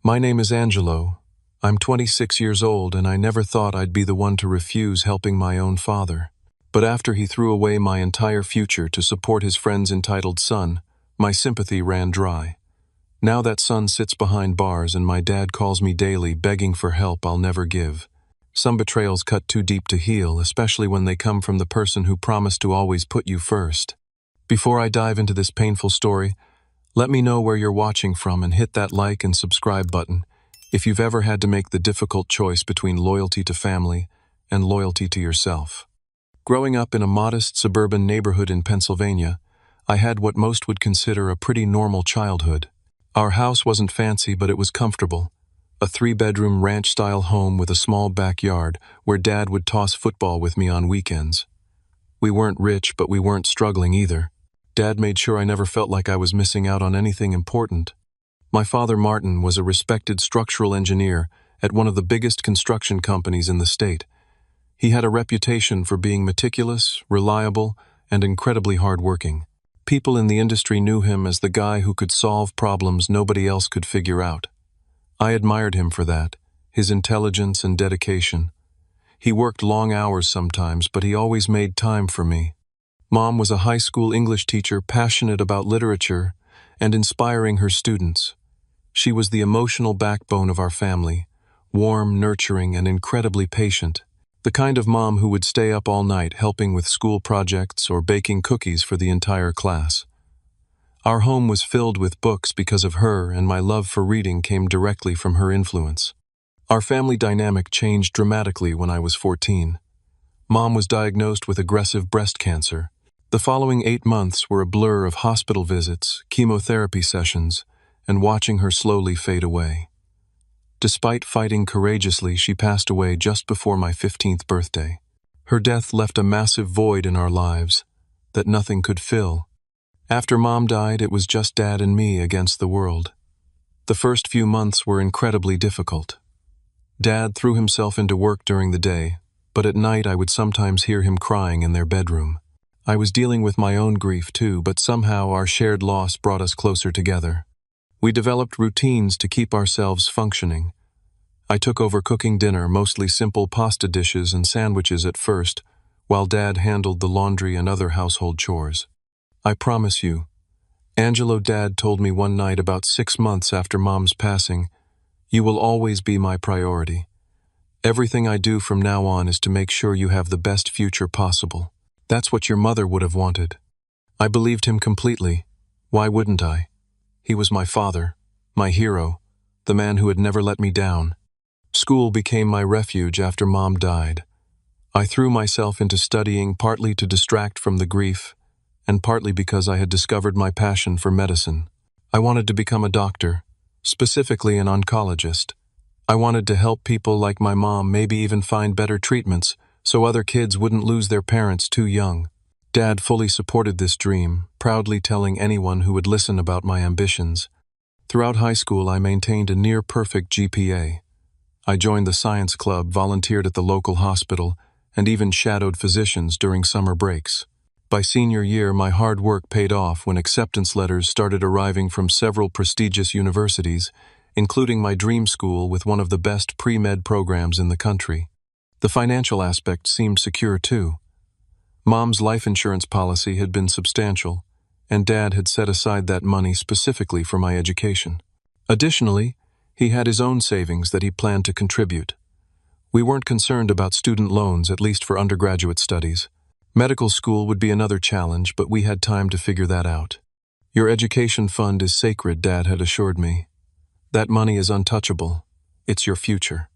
My name is Angelo. I'm 26 years old and I never thought I'd be the one to refuse helping my own father. But after he threw away my entire future to support his friend's entitled son, my sympathy ran dry. Now that son sits behind bars and my dad calls me daily begging for help I'll never give. Some betrayals cut too deep to heal, especially when they come from the person who promised to always put you first. Before I dive into this painful story, let me know where you're watching from and hit that like and subscribe button if you've ever had to make the difficult choice between loyalty to family and loyalty to yourself. Growing up in a modest suburban neighborhood in Pennsylvania, I had what most would consider a pretty normal childhood. Our house wasn't fancy, but it was comfortable. A 3-bedroom ranch-style home with a small backyard where Dad would toss football with me on weekends. We weren't rich, but we weren't struggling either. Dad made sure I never felt like I was missing out on anything important. My father, Martin, was a respected structural engineer at one of the biggest construction companies in the state. He had a reputation for being meticulous, reliable, and incredibly hardworking. People in the industry knew him as the guy who could solve problems nobody else could figure out. I admired him for that, his intelligence and dedication. He worked long hours sometimes, but he always made time for me. Mom was a high school English teacher passionate about literature and inspiring her students. She was the emotional backbone of our family, warm, nurturing, and incredibly patient. The kind of mom who would stay up all night helping with school projects or baking cookies for the entire class. Our home was filled with books because of her, and my love for reading came directly from her influence. Our family dynamic changed dramatically when I was 14. Mom was diagnosed with aggressive breast cancer. The following 8 months were a blur of hospital visits, chemotherapy sessions, and watching her slowly fade away. Despite fighting courageously, she passed away just before my 15th birthday. Her death left a massive void in our lives that nothing could fill. After Mom died, it was just Dad and me against the world. The first few months were incredibly difficult. Dad threw himself into work during the day, but at night I would sometimes hear him crying in their bedroom. I was dealing with my own grief too, but somehow our shared loss brought us closer together. We developed routines to keep ourselves functioning. I took over cooking dinner, mostly simple pasta dishes and sandwiches at first, while Dad handled the laundry and other household chores. I promise you, Angelo, Dad told me one night about 6 months after Mom's passing, you will always be my priority. Everything I do from now on is to make sure you have the best future possible. That's what your mother would have wanted. I believed him completely. Why wouldn't I? He was my father, my hero, the man who had never let me down. School became my refuge after Mom died. I threw myself into studying partly to distract from the grief, and partly because I had discovered my passion for medicine. I wanted to become a doctor, specifically an oncologist. I wanted to help people like my mom, maybe even find better treatments so other kids wouldn't lose their parents too young. Dad fully supported this dream, proudly telling anyone who would listen about my ambitions. Throughout high school, I maintained a near-perfect GPA. I joined the science club, volunteered at the local hospital, and even shadowed physicians during summer breaks. By senior year, my hard work paid off when acceptance letters started arriving from several prestigious universities, including my dream school with one of the best pre-med programs in the country. The financial aspect seemed secure too. Mom's life insurance policy had been substantial, and Dad had set aside that money specifically for my education. Additionally, he had his own savings that he planned to contribute. We weren't concerned about student loans, at least for undergraduate studies. Medical school would be another challenge, but we had time to figure that out. Your education fund is sacred, Dad had assured me. That money is untouchable. It's your future.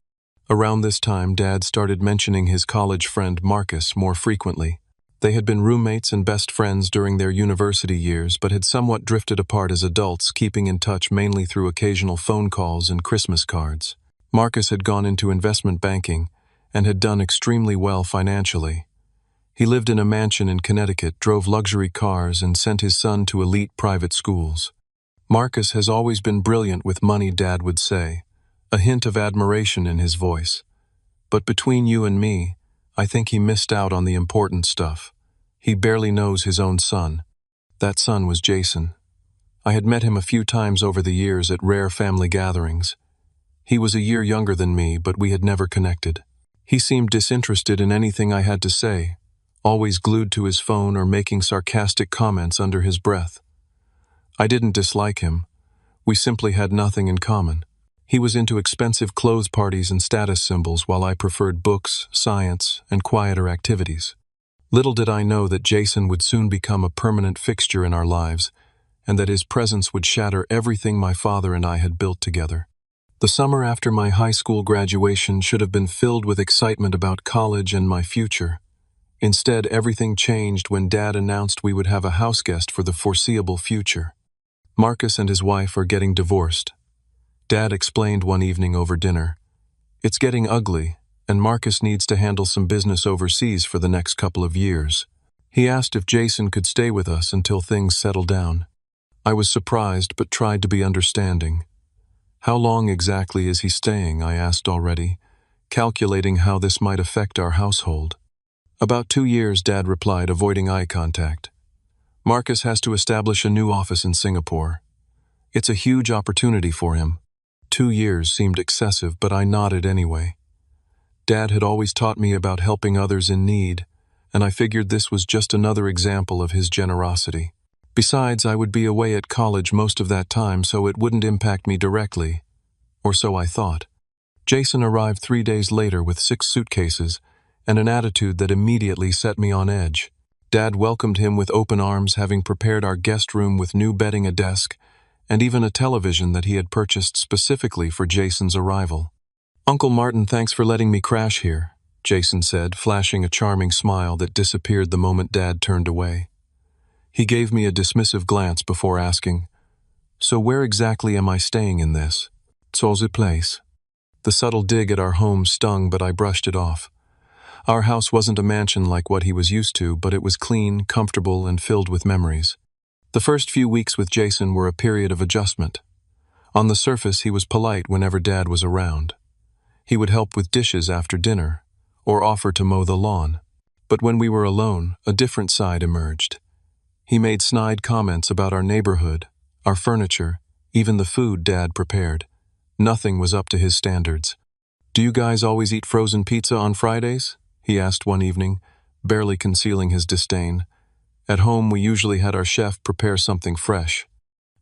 Around this time, Dad started mentioning his college friend Marcus more frequently. They had been roommates and best friends during their university years, but had somewhat drifted apart as adults, keeping in touch mainly through occasional phone calls and Christmas cards. Marcus had gone into investment banking and had done extremely well financially. He lived in a mansion in Connecticut, drove luxury cars, and sent his son to elite private schools. Marcus has always been brilliant with money, Dad would say, a hint of admiration in his voice. But between you and me, I think he missed out on the important stuff. He barely knows his own son. That son was Jason. I had met him a few times over the years at rare family gatherings. He was a year younger than me, but we had never connected. He seemed disinterested in anything I had to say, always glued to his phone or making sarcastic comments under his breath. I didn't dislike him. We simply had nothing in common. He was into expensive clothes parties and status symbols, while I preferred books, science, and quieter activities. Little did I know that Jason would soon become a permanent fixture in our lives, and that his presence would shatter everything my father and I had built together. The summer after my high school graduation should have been filled with excitement about college and my future. Instead, everything changed when Dad announced we would have a house guest for the foreseeable future. Marcus and his wife are getting divorced. Dad explained one evening over dinner. It's getting ugly, and Marcus needs to handle some business overseas for the next couple of years. He asked if Jason could stay with us until things settle down. I was surprised but tried to be understanding. How long exactly is he staying? I asked already, calculating how this might affect our household. About 2 years, Dad replied, avoiding eye contact. Marcus has to establish a new office in Singapore. It's a huge opportunity for him. 2 years seemed excessive, but I nodded anyway. Dad had always taught me about helping others in need, and I figured this was just another example of his generosity. Besides, I would be away at college most of that time, so it wouldn't impact me directly. Or so I thought. Jason arrived 3 days later with 6 suitcases and an attitude that immediately set me on edge. Dad welcomed him with open arms, having prepared our guest room with new bedding, a desk, and even a television that he had purchased specifically for Jason's arrival. "Uncle Martin, thanks for letting me crash here," Jason said, flashing a charming smile that disappeared the moment Dad turned away. He gave me a dismissive glance before asking, "So where exactly am I staying in this?" "It's place." The subtle dig at our home stung, but I brushed it off. Our house wasn't a mansion like what he was used to, but it was clean, comfortable, and filled with memories. The first few weeks with Jason were a period of adjustment. On the surface, he was polite whenever Dad was around. He would help with dishes after dinner, or offer to mow the lawn. But when we were alone, a different side emerged. He made snide comments about our neighborhood, our furniture, even the food Dad prepared. Nothing was up to his standards. "Do you guys always eat frozen pizza on Fridays?" he asked one evening, barely concealing his disdain. At home, we usually had our chef prepare something fresh.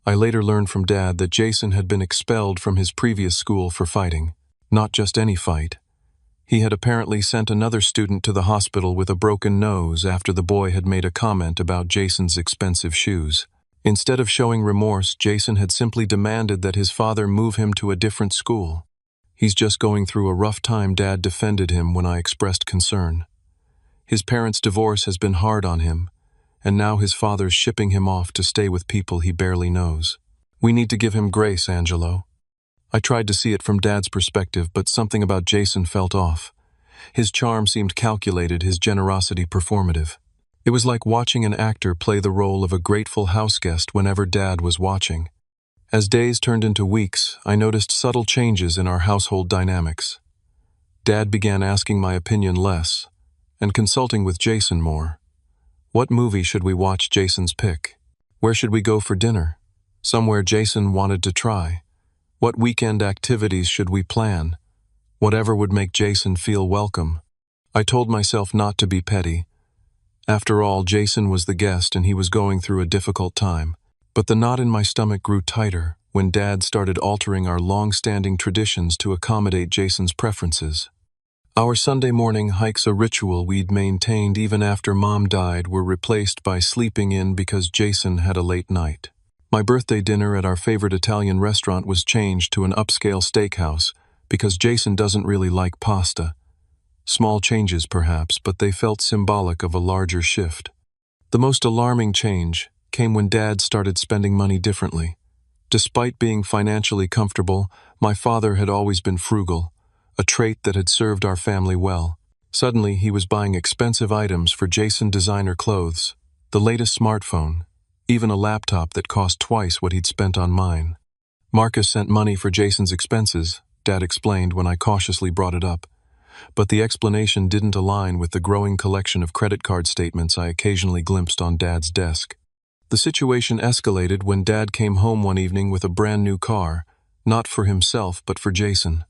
I later learned from Dad that Jason had been expelled from his previous school for fighting. Not just any fight. He had apparently sent another student to the hospital with a broken nose after the boy had made a comment about Jason's expensive shoes. Instead of showing remorse, Jason had simply demanded that his father move him to a different school. "He's just going through a rough time," Dad defended him when I expressed concern. "His parents' divorce has been hard on him, and now his father's shipping him off to stay with people he barely knows. We need to give him grace, Angelo." I tried to see it from Dad's perspective, but something about Jason felt off. His charm seemed calculated, his generosity performative. It was like watching an actor play the role of a grateful houseguest whenever Dad was watching. As days turned into weeks, I noticed subtle changes in our household dynamics. Dad began asking my opinion less, and consulting with Jason more. What movie should we watch? Jason's pick. Where should we go for dinner? Somewhere Jason wanted to try. What weekend activities should we plan? Whatever would make Jason feel welcome. I told myself not to be petty. After all, Jason was the guest and he was going through a difficult time. But the knot in my stomach grew tighter when Dad started altering our long-standing traditions to accommodate Jason's preferences. Our Sunday morning hikes, a ritual we'd maintained even after Mom died, were replaced by sleeping in because Jason had a late night. My birthday dinner at our favorite Italian restaurant was changed to an upscale steakhouse because Jason doesn't really like pasta. Small changes perhaps, but they felt symbolic of a larger shift. The most alarming change came when Dad started spending money differently. Despite being financially comfortable, my father had always been frugal, a trait that had served our family well. Suddenly, he was buying expensive items for Jason, designer clothes, the latest smartphone, even a laptop that cost twice what he'd spent on mine. Marcus sent money for Jason's expenses, Dad explained when I cautiously brought it up. But the explanation didn't align with the growing collection of credit card statements I occasionally glimpsed on Dad's desk. The situation escalated when Dad came home one evening with a brand new car, Not for himself, but for Jason.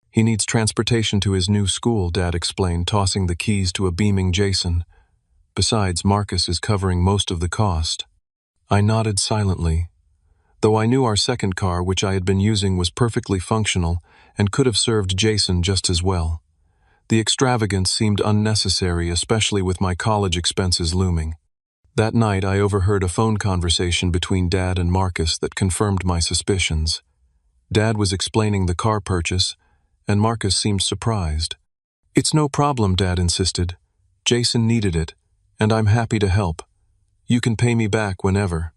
He needs transportation to his new school, Dad explained, tossing the keys to a beaming Jason. Besides, Marcus is covering most of the cost. I nodded silently. Though I knew our second car, which I had been using, was perfectly functional and could have served Jason just as well. The extravagance seemed unnecessary, especially with my college expenses looming. That night, I overheard a phone conversation between Dad and Marcus that confirmed my suspicions. Dad was explaining the car purchase, and Marcus seemed surprised. "It's no problem," Dad insisted. "Jason needed it, and I'm happy to help. You can pay me back whenever."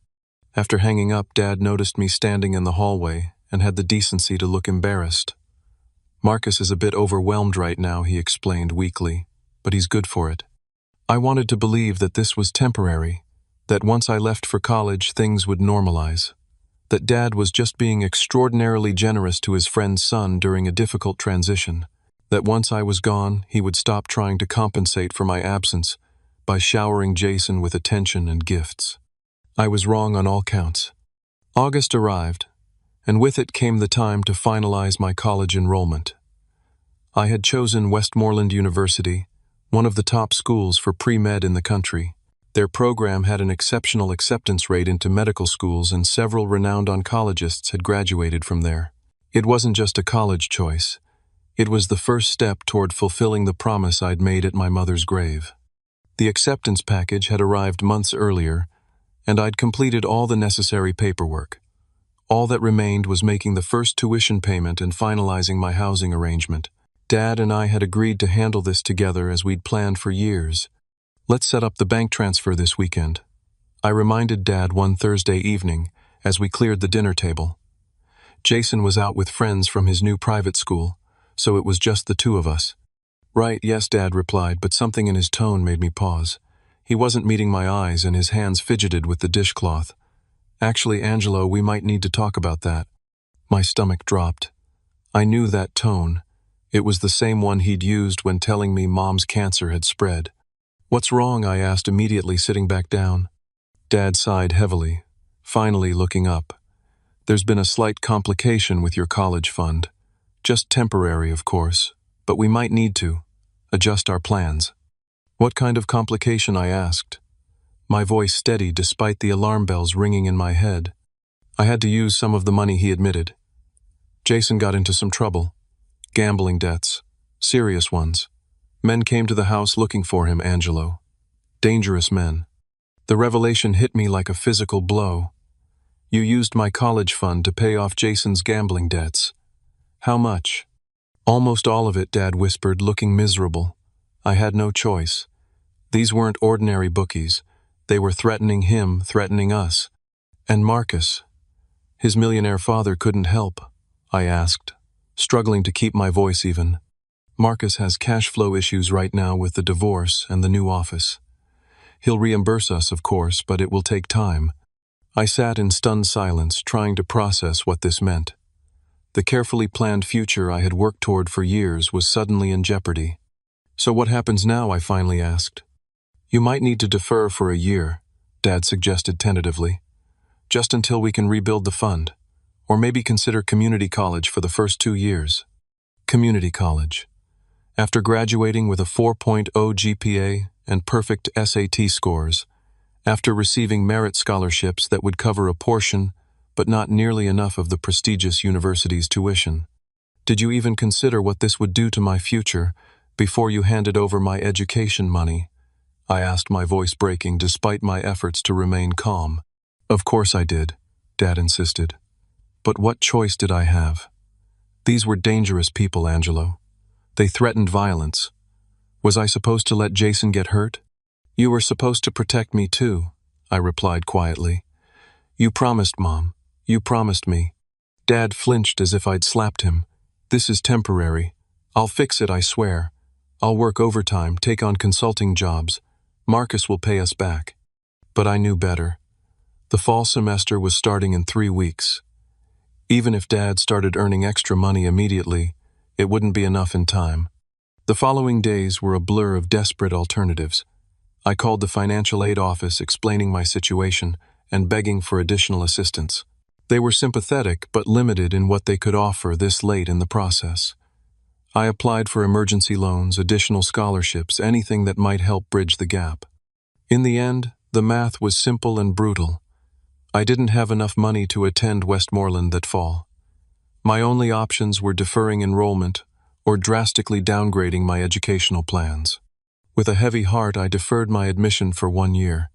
After hanging up, Dad noticed me standing in the hallway and had the decency to look embarrassed. "Marcus is a bit overwhelmed right now," he explained weakly, "but he's good for it." I wanted to believe that this was temporary, that once I left for college things would normalize, that Dad was just being extraordinarily generous to his friend's son during a difficult transition, that once I was gone he would stop trying to compensate for my absence by showering Jason with attention and gifts. I was wrong on all counts. August arrived, and with it came the time to finalize my college enrollment. I had chosen Westmoreland University, one of the top schools for pre-med in the country. Their program had an exceptional acceptance rate into medical schools, and several renowned oncologists had graduated from there. It wasn't just a college choice. It was the first step toward fulfilling the promise I'd made at my mother's grave. The acceptance package had arrived months earlier, and I'd completed all the necessary paperwork. All that remained was making the first tuition payment and finalizing my housing arrangement. Dad and I had agreed to handle this together as we'd planned for years. "Let's set up the bank transfer this weekend," I reminded Dad one Thursday evening as we cleared the dinner table. Jason was out with friends from his new private school, so it was just the two of us. "Right, yes," Dad replied, but something in his tone made me pause. He wasn't meeting my eyes, and his hands fidgeted with the dishcloth. "Actually, Angelo, we might need to talk about that." My stomach dropped. I knew that tone. It was the same one he'd used when telling me Mom's cancer had spread. "What's wrong?" I asked, immediately sitting back down. Dad sighed heavily, finally looking up. "There's been a slight complication with your college fund. Just temporary, of course, but we might need to adjust our plans." "What kind of complication?" I asked, my voice steady despite the alarm bells ringing in my head. "I had to use some of the money," he admitted. "Jason got into some trouble. Gambling debts. Serious ones. Men came to the house looking for him, Angelo. Dangerous men." The revelation hit me like a physical blow. "You used my college fund to pay off Jason's gambling debts. How much?" "Almost all of it," Dad whispered, looking miserable. "I had no choice. These weren't ordinary bookies. They were threatening him, threatening us. And Marcus. His millionaire father couldn't help," I asked, struggling to keep my voice even. "Marcus has cash flow issues right now with the divorce and the new office. He'll reimburse us, of course, but it will take time." I sat in stunned silence, trying to process what this meant. The carefully planned future I had worked toward for years was suddenly in jeopardy. "So what happens now?" I finally asked. "You might need to defer for a year," Dad suggested tentatively. "Just until we can rebuild the fund. Or maybe consider community college for the first 2 years." Community college. After graduating with a 4.0 GPA and perfect SAT scores, after receiving merit scholarships that would cover a portion, but not nearly enough of the prestigious university's tuition. "Did you even consider what this would do to my future before you handed over my education money?" I asked, my voice breaking despite my efforts to remain calm. "Of course I did," Dad insisted. "But what choice did I have? These were dangerous people, Angelo. They threatened violence. Was I supposed to let Jason get hurt?" "You were supposed to protect me too," I replied quietly. "You promised, Mom. You promised me." Dad flinched as if I'd slapped him. "This is temporary. I'll fix it, I swear. I'll work overtime, take on consulting jobs. Marcus will pay us back." But I knew better. The fall semester was starting in 3 weeks. Even if Dad started earning extra money immediately, it wouldn't be enough in time. The following days were a blur of desperate alternatives. I called the financial aid office explaining my situation and begging for additional assistance. They were sympathetic but limited in what they could offer this late in the process. I applied for emergency loans, additional scholarships, anything that might help bridge the gap. In the end, the math was simple and brutal. I didn't have enough money to attend Westmoreland that fall. My only options were deferring enrollment or drastically downgrading my educational plans. With a heavy heart, I deferred my admission for 1 year.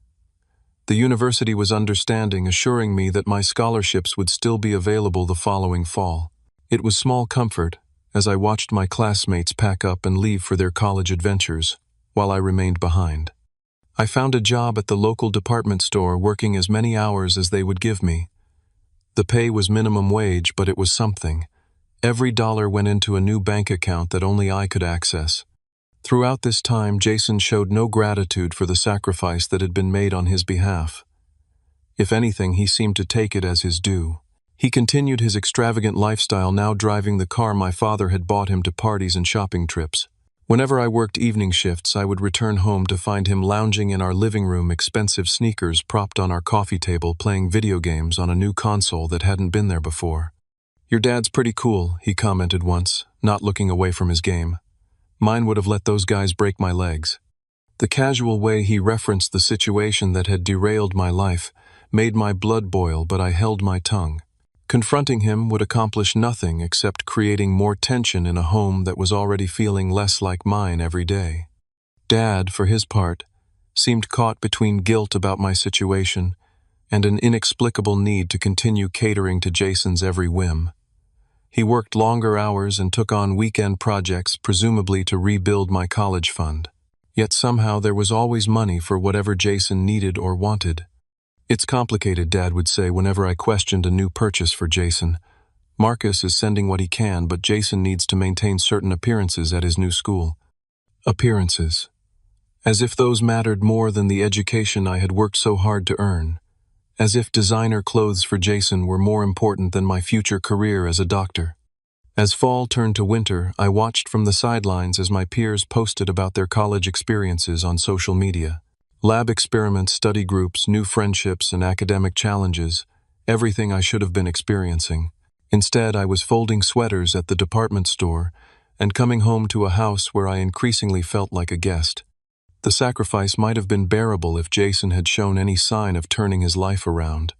The university was understanding, assuring me that my scholarships would still be available the following fall. It was small comfort, as I watched my classmates pack up and leave for their college adventures, while I remained behind. I found a job at the local department store, working as many hours as they would give me. The pay was minimum wage, but it was something. Every dollar went into a new bank account that only I could access. Throughout this time, Jason showed no gratitude for the sacrifice that had been made on his behalf. If anything, he seemed to take it as his due. He continued his extravagant lifestyle, now driving the car my father had bought him to parties and shopping trips. Whenever I worked evening shifts, I would return home to find him lounging in our living room, expensive sneakers propped on our coffee table, playing video games on a new console that hadn't been there before. "Your dad's pretty cool," he commented once, not looking away from his game. "Mine would have let those guys break my legs." The casual way he referenced the situation that had derailed my life made my blood boil, but I held my tongue. Confronting him would accomplish nothing except creating more tension in a home that was already feeling less like mine every day. Dad, for his part, seemed caught between guilt about my situation and an inexplicable need to continue catering to Jason's every whim. He worked longer hours and took on weekend projects, presumably to rebuild my college fund. Yet somehow there was always money for whatever Jason needed or wanted. "It's complicated," Dad would say whenever I questioned a new purchase for Jason. "Marcus is sending what he can, but Jason needs to maintain certain appearances at his new school." Appearances. As if those mattered more than the education I had worked so hard to earn. As if designer clothes for Jason were more important than my future career as a doctor. As fall turned to winter, I watched from the sidelines as my peers posted about their college experiences on social media. Lab experiments, study groups, new friendships, and academic challenges, everything I should have been experiencing. Instead, I was folding sweaters at the department store and coming home to a house where I increasingly felt like a guest. The sacrifice might have been bearable if Jason had shown any sign of turning his life around.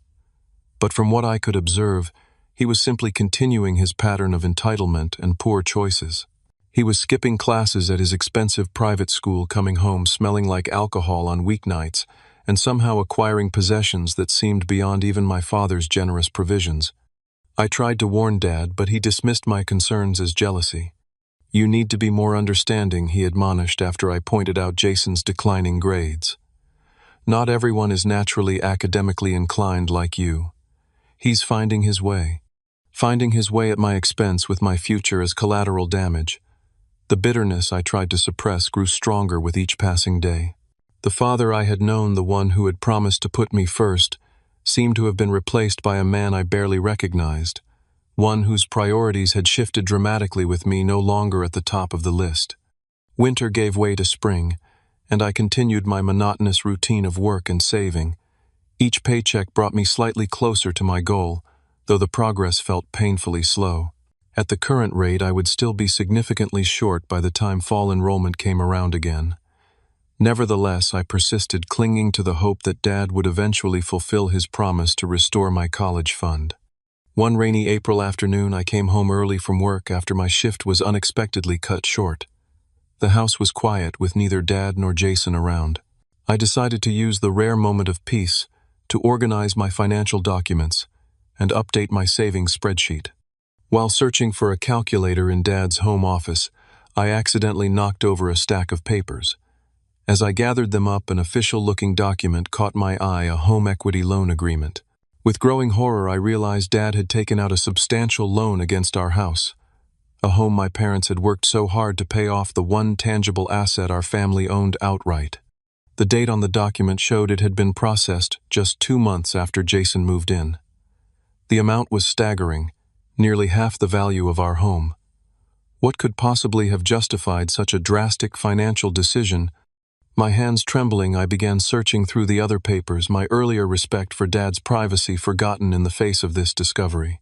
But from what I could observe, he was simply continuing his pattern of entitlement and poor choices. He was skipping classes at his expensive private school, coming home smelling like alcohol on weeknights, and somehow acquiring possessions that seemed beyond even my father's generous provisions. I tried to warn Dad, but he dismissed my concerns as jealousy. "You need to be more understanding," he admonished after I pointed out Jason's declining grades. "Not everyone is naturally academically inclined like you. He's finding his way. Finding his way at my expense, with my future as collateral damage." The bitterness I tried to suppress grew stronger with each passing day. The father I had known, the one who had promised to put me first, seemed to have been replaced by a man I barely recognized, one whose priorities had shifted dramatically, with me no longer at the top of the list. Winter gave way to spring, and I continued my monotonous routine of work and saving. Each paycheck brought me slightly closer to my goal, though the progress felt painfully slow. At the current rate, I would still be significantly short by the time fall enrollment came around again. Nevertheless, I persisted, clinging to the hope that Dad would eventually fulfill his promise to restore my college fund. One rainy April afternoon, I came home early from work after my shift was unexpectedly cut short. The house was quiet, with neither Dad nor Jason around. I decided to use the rare moment of peace to organize my financial documents and update my savings spreadsheet. While searching for a calculator in Dad's home office, I accidentally knocked over a stack of papers. As I gathered them up, an official-looking document caught my eye, a home equity loan agreement. With growing horror, I realized Dad had taken out a substantial loan against our house, a home my parents had worked so hard to pay off, the one tangible asset our family owned outright. The date on the document showed it had been processed just 2 months after Jason moved in. The amount was staggering, nearly half the value of our home. What could possibly have justified such a drastic financial decision? My hands trembling, I began searching through the other papers, my earlier respect for Dad's privacy forgotten in the face of this discovery.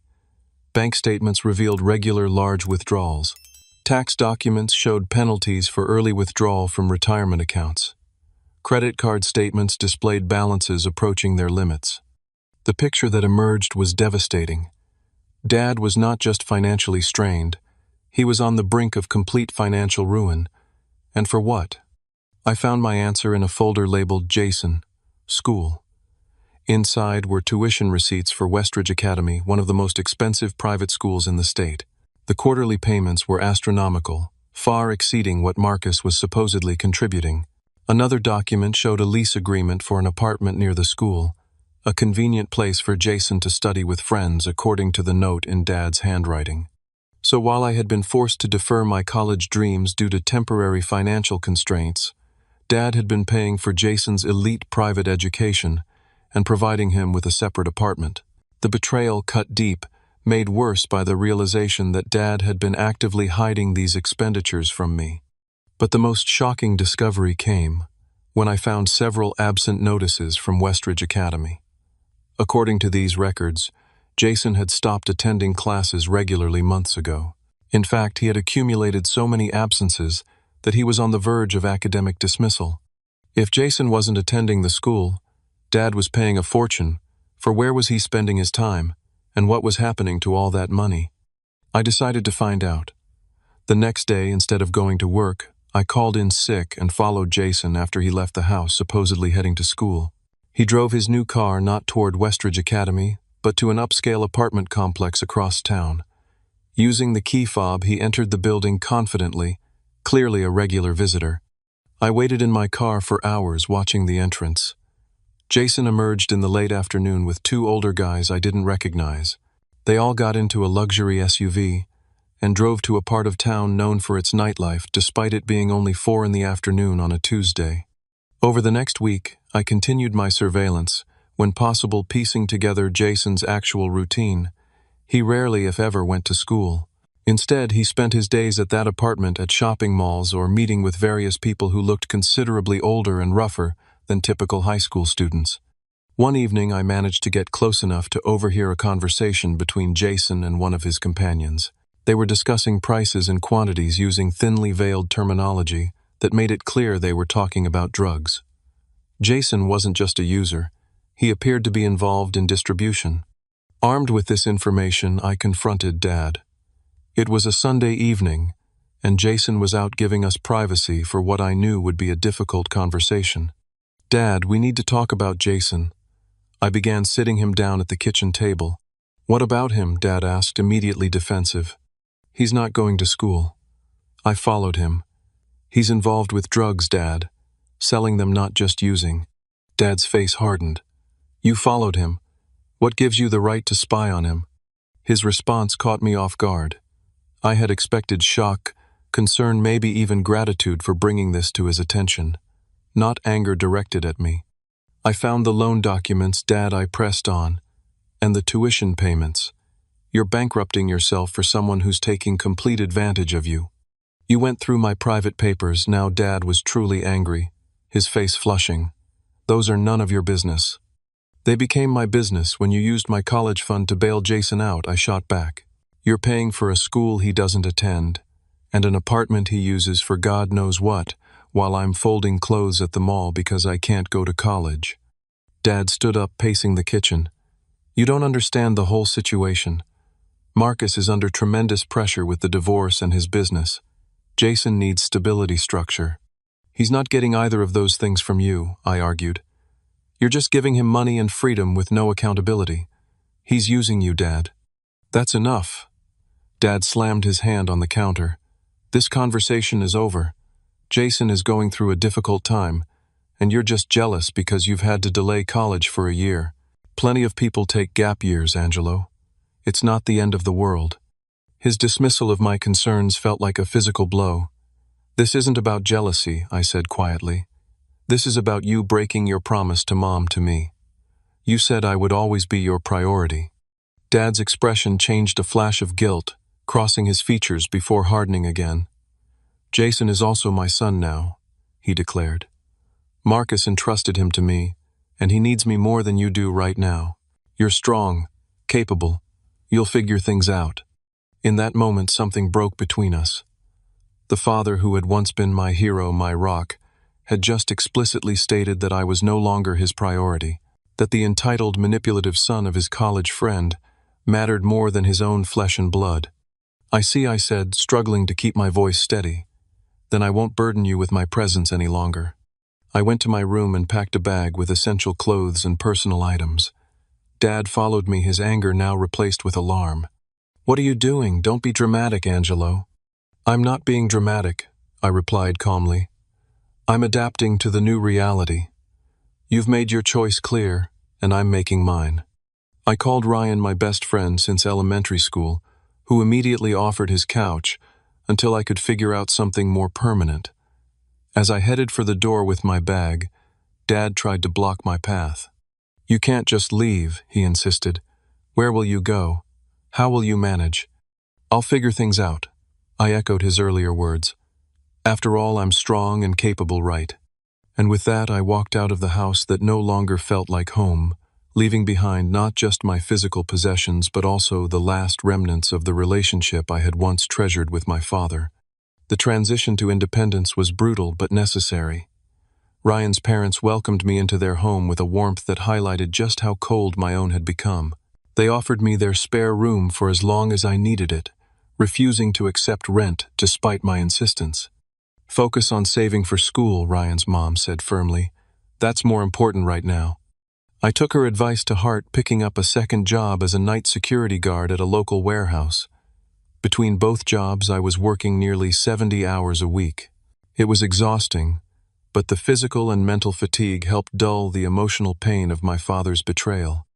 Bank statements revealed regular large withdrawals. Tax documents showed penalties for early withdrawal from retirement accounts. Credit card statements displayed balances approaching their limits. The picture that emerged was devastating. Dad was not just financially strained, he was on the brink of complete financial ruin. And for what? I found my answer in a folder labeled Jason, School. Inside were tuition receipts for Westridge Academy, one of the most expensive private schools in the state. The quarterly payments were astronomical, far exceeding what Marcus was supposedly contributing. Another document showed a lease agreement for an apartment near the school, a convenient place for Jason to study with friends according to the note in Dad's handwriting. So while I had been forced to defer my college dreams due to temporary financial constraints, Dad had been paying for Jason's elite private education and providing him with a separate apartment. The betrayal cut deep, made worse by the realization that Dad had been actively hiding these expenditures from me. But the most shocking discovery came when I found several absent notices from Westridge Academy. According to these records, Jason had stopped attending classes regularly months ago. In fact, he had accumulated so many absences that he was on the verge of academic dismissal. If Jason wasn't attending the school, Dad was paying a fortune, for where was he spending his time, and what was happening to all that money? I decided to find out. The next day, instead of going to work, I called in sick and followed Jason after he left the house, supposedly heading to school. He drove his new car not toward Westridge Academy, but to an upscale apartment complex across town. Using the key fob, he entered the building confidently, clearly a regular visitor. I waited in my car for hours watching the entrance. Jason emerged in the late afternoon with two older guys I didn't recognize. They all got into a luxury SUV and drove to a part of town known for its nightlife, despite it being only 4 in the afternoon on a Tuesday. Over the next week, I continued my surveillance, when possible piecing together Jason's actual routine. He rarely, if ever, went to school. Instead, he spent his days at that apartment, at shopping malls, or meeting with various people who looked considerably older and rougher than typical high school students. One evening, I managed to get close enough to overhear a conversation between Jason and one of his companions. They were discussing prices and quantities using thinly veiled terminology that made it clear they were talking about drugs. Jason wasn't just a user. He appeared to be involved in distribution. Armed with this information, I confronted Dad. It was a Sunday evening, and Jason was out giving us privacy for what I knew would be a difficult conversation. Dad, we need to talk about Jason. I began sitting him down at the kitchen table. What about him? Dad asked, immediately defensive. He's not going to school. I followed him. He's involved with drugs, Dad. Selling them, not just using. Dad's face hardened. You followed him. What gives you the right to spy on him? His response caught me off guard. I had expected shock, concern, maybe even gratitude for bringing this to his attention, not anger directed at me. I found the loan documents, Dad, I pressed on, and the tuition payments. You're bankrupting yourself for someone who's taking complete advantage of you. You went through my private papers. Now Dad was truly angry, his face flushing. Those are none of your business. They became my business when you used my college fund to bail Jason out, I shot back. You're paying for a school he doesn't attend, and an apartment he uses for God knows what, while I'm folding clothes at the mall because I can't go to college. Dad stood up, pacing the kitchen. You don't understand the whole situation. Marcus is under tremendous pressure with the divorce and his business. Jason needs stability structure. He's not getting either of those things from you, I argued. You're just giving him money and freedom with no accountability. He's using you, Dad. That's enough. Dad slammed his hand on the counter. This conversation is over. Jason is going through a difficult time, and you're just jealous because you've had to delay college for a year. Plenty of people take gap years, Angelo. It's not the end of the world. His dismissal of my concerns felt like a physical blow. This isn't about jealousy, I said quietly. This is about you breaking your promise to Mom, to me. You said I would always be your priority. Dad's expression changed a flash of guilt, crossing his features before hardening again. Jason is also my son now, he declared. Marcus entrusted him to me, and he needs me more than you do right now. You're strong, capable. You'll figure things out." In that moment, something broke between us. The father who had once been my hero, my rock, had just explicitly stated that I was no longer his priority, that the entitled, manipulative son of his college friend mattered more than his own flesh and blood. "I see," I said, struggling to keep my voice steady. "Then I won't burden you with my presence any longer." I went to my room and packed a bag with essential clothes and personal items. Dad followed me, his anger now replaced with alarm. "What are you doing? Don't be dramatic, Angelo." "I'm not being dramatic," I replied calmly. "I'm adapting to the new reality. You've made your choice clear, and I'm making mine." I called Ryan, my best friend since elementary school, who immediately offered his couch until I could figure out something more permanent. As I headed for the door with my bag, Dad tried to block my path. "You can't just leave," he insisted. "Where will you go? How will you manage?" "I'll figure things out," I echoed his earlier words. "After all, I'm strong and capable, right?" And with that, I walked out of the house that no longer felt like home, leaving behind not just my physical possessions but also the last remnants of the relationship I had once treasured with my father. The transition to independence was brutal but necessary. Ryan's parents welcomed me into their home with a warmth that highlighted just how cold my own had become. They offered me their spare room for as long as I needed it, refusing to accept rent despite my insistence. "Focus on saving for school," Ryan's mom said firmly. "That's more important right now." I took her advice to heart, picking up a second job as a night security guard at a local warehouse. Between both jobs, I was working nearly 70 hours a week. It was exhausting, but the physical and mental fatigue helped dull the emotional pain of my father's betrayal.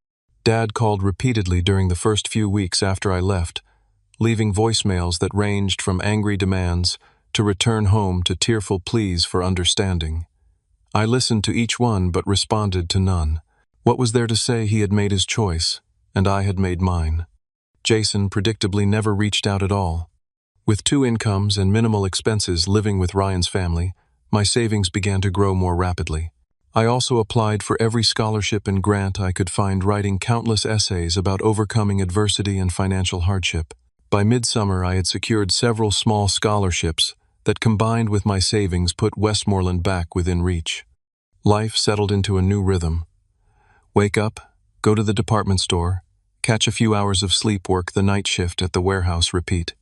Dad called repeatedly during the first few weeks after I left, leaving voicemails that ranged from angry demands to return home to tearful pleas for understanding. I listened to each one but responded to none. What was there to say? He had made his choice, and I had made mine. Jason predictably never reached out at all. With 2 incomes and minimal expenses living with Ryan's family, my savings began to grow more rapidly. I also applied for every scholarship and grant I could find, writing countless essays about overcoming adversity and financial hardship. By midsummer, I had secured several small scholarships that, combined with my savings, put Westmoreland back within reach. Life settled into a new rhythm. Wake up, go to the department store, catch a few hours of sleep, work the night shift at the warehouse, repeat.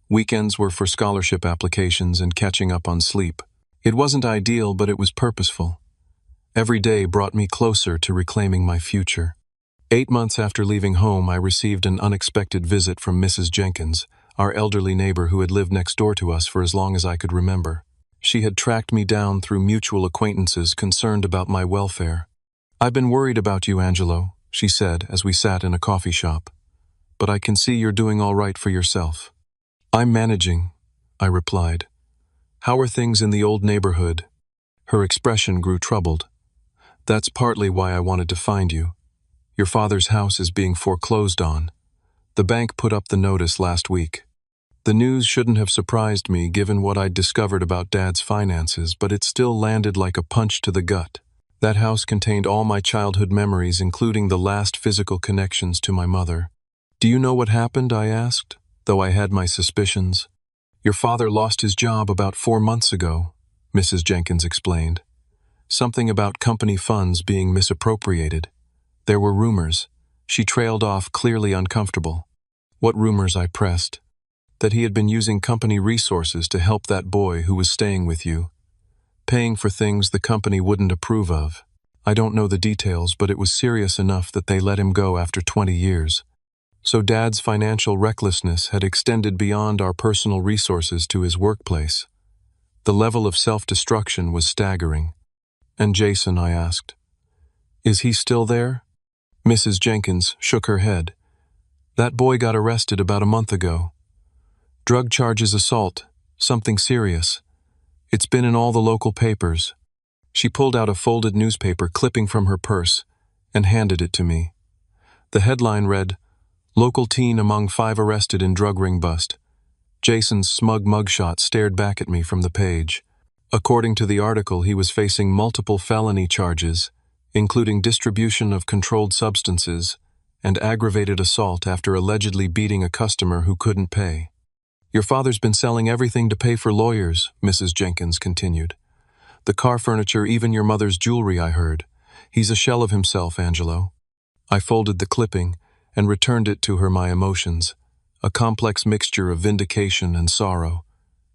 Weekends were for scholarship applications and catching up on sleep. It wasn't ideal, but it was purposeful. Every day brought me closer to reclaiming my future. 8 months after leaving home, I received an unexpected visit from Mrs. Jenkins, our elderly neighbor who had lived next door to us for as long as I could remember. She had tracked me down through mutual acquaintances concerned about my welfare. "I've been worried about you, Angelo," she said as we sat in a coffee shop. "But I can see you're doing all right for yourself." "I'm managing," I replied. "How are things in the old neighborhood?" Her expression grew troubled. "That's partly why I wanted to find you. Your father's house is being foreclosed on. The bank put up the notice last week." The news shouldn't have surprised me given what I'd discovered about Dad's finances, but it still landed like a punch to the gut. That house contained all my childhood memories, including the last physical connections to my mother. "Do you know what happened?" I asked, though I had my suspicions. "Your father lost his job about 4 months ago," Mrs. Jenkins explained. "Something about company funds being misappropriated. There were rumors." She trailed off, clearly uncomfortable. "What rumors?" I pressed. "That he had been using company resources to help that boy who was staying with you, paying for things the company wouldn't approve of. I don't know the details, but it was serious enough that they let him go after 20 years. So Dad's financial recklessness had extended beyond our personal resources to his workplace. The level of self-destruction was staggering." "And Jason?" I asked. "Is he still there?" Mrs. Jenkins shook her head. "That boy got arrested about a month ago. Drug charges, assault, something serious. It's been in all the local papers." She pulled out a folded newspaper clipping from her purse and handed it to me. The headline read, "Local teen among 5 arrested in drug ring bust." Jason's smug mugshot stared back at me from the page. According to the article, he was facing multiple felony charges, including distribution of controlled substances and aggravated assault after allegedly beating a customer who couldn't pay. Your father's been selling everything to pay for lawyers, Mrs. Jenkins continued. The car furniture, even your mother's jewelry, I heard. He's a shell of himself, Angelo. I folded the clipping and returned it to her, my emotions, a complex mixture of vindication and sorrow.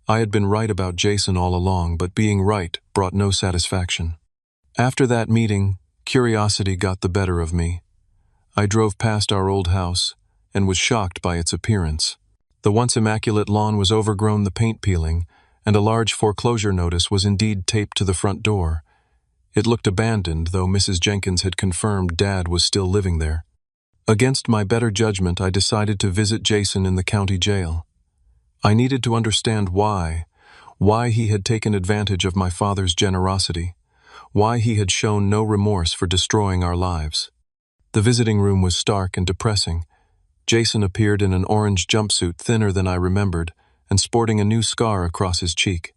I had been right about Jason all along, but being right brought no satisfaction. After that meeting, curiosity got the better of me. I drove past our old house and was shocked by its appearance. The once immaculate lawn was overgrown, the paint peeling, and a large foreclosure notice was indeed taped to the front door. It looked abandoned, though Mrs. Jenkins had confirmed Dad was still living there. Against my better judgment, I decided to visit Jason in the county jail. I needed to understand why he had taken advantage of my father's generosity, why he had shown no remorse for destroying our lives. The visiting room was stark and depressing. Jason appeared in an orange jumpsuit, thinner than I remembered, and sporting a new scar across his cheek.